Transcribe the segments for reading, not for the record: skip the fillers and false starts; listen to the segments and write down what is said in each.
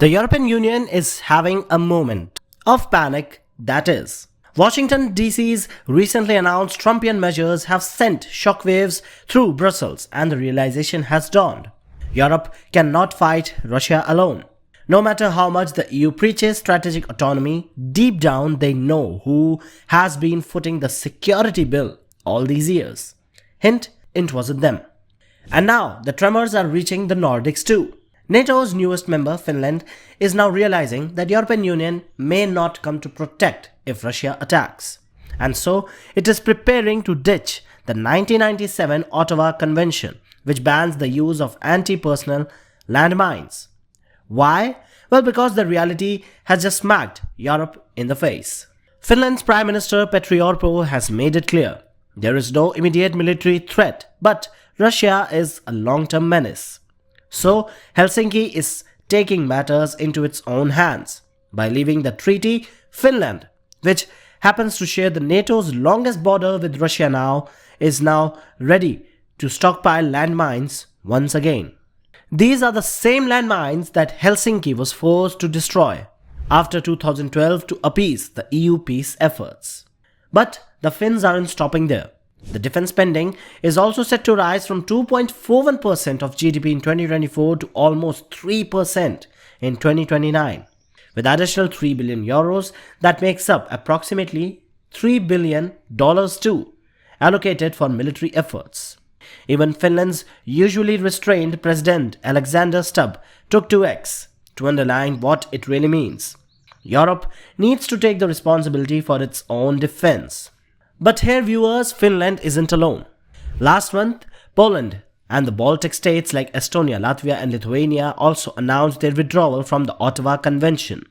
The European Union is having a moment of panic, that is. Washington DC's recently announced Trumpian measures have sent shockwaves through Brussels, and the realization has dawned. Europe cannot fight Russia alone. No matter how much the EU preaches strategic autonomy, deep down they know who has been footing the security bill all these years. Hint, it wasn't them. And now the tremors are reaching the Nordics too. NATO's newest member, Finland, is now realizing that European Union may not come to protect if Russia attacks. And so it is preparing to ditch the 1997 Ottawa Convention, which bans the use of anti-personnel landmines. Why? Well, because the reality has just smacked Europe in the face. Finland's Prime Minister Petteri Orpo has made it clear there is no immediate military threat, but Russia is a long-term menace. So, Helsinki is taking matters into its own hands. By leaving the treaty, Finland, which happens to share the NATO's longest border with Russia is now ready to stockpile landmines once again. These are the same landmines that Helsinki was forced to destroy after 2012 to appease the EU peace efforts. But the Finns aren't stopping there. The defense spending is also set to rise from 2.41% of GDP in 2024 to almost 3% in 2029. With additional 3 billion euros, that makes up approximately $3 billion too, allocated for military efforts. Even Finland's usually restrained President Alexander Stubb took to X to underline what it really means. Europe needs to take the responsibility for its own defense. But here viewers, Finland isn't alone. Last month, Poland and the Baltic states like Estonia, Latvia and Lithuania also announced their withdrawal from the Ottawa Convention.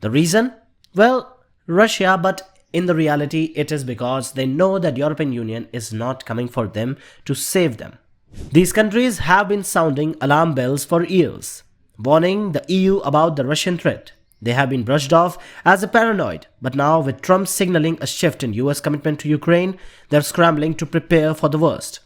The reason? Well, Russia, but in the reality it is because they know that European Union is not coming for them to save them. These countries have been sounding alarm bells for years, warning the EU about the Russian threat. They have been brushed off as a paranoid, but now with Trump signaling a shift in US commitment to Ukraine, they're scrambling to prepare for the worst.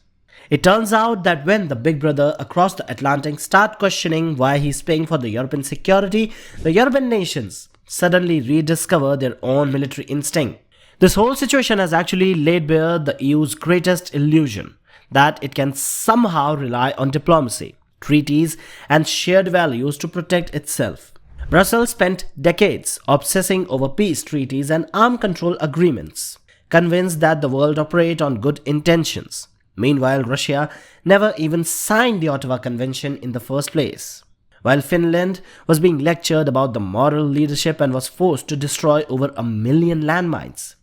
It turns out that when the big brother across the Atlantic start questioning why he's paying for the European security, the European nations suddenly rediscover their own military instinct. This whole situation has actually laid bare the EU's greatest illusion, that it can somehow rely on diplomacy, treaties and shared values to protect itself. Brussels spent decades obsessing over peace treaties and arms control agreements, convinced that the world operates on good intentions. Meanwhile, Russia never even signed the Ottawa Convention in the first place. While Finland was being lectured about the moral leadership and was forced to destroy over 1 million landmines.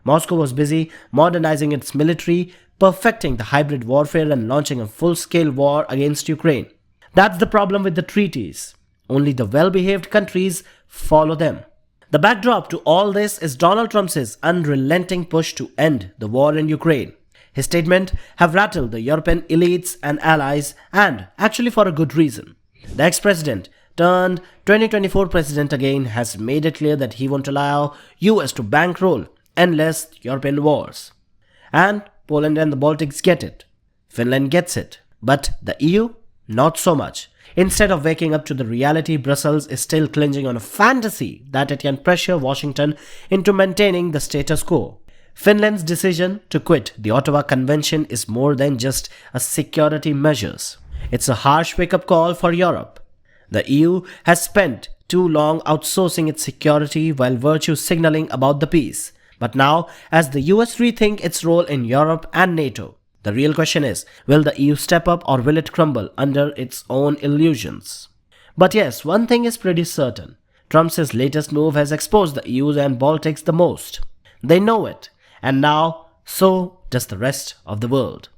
Moscow was busy modernizing its military, perfecting the hybrid warfare and launching a full-scale war against Ukraine. That's the problem with the treaties. Only the well-behaved countries follow them. The backdrop to all this is Donald Trump's unrelenting push to end the war in Ukraine. His statements have rattled the European elites and allies, and actually for a good reason. The ex-president turned 2024 president again has made it clear that he won't allow US to bankroll endless European wars. And Poland and the Baltics get it. Finland gets it. But the EU? Not so much. Instead of waking up to the reality, Brussels is still clinging on a fantasy that it can pressure Washington into maintaining the status quo. Finland's decision to quit the Ottawa Convention is more than just a security measure. It's a harsh wake-up call for Europe. The EU has spent too long outsourcing its security while virtue signaling about the peace. But now, as the US rethink its role in Europe and NATO, the real question is, will the EU step up or will it crumble under its own illusions? But yes, one thing is pretty certain. Trump's latest move has exposed the EU and Baltics the most. They know it, and now so does the rest of the world.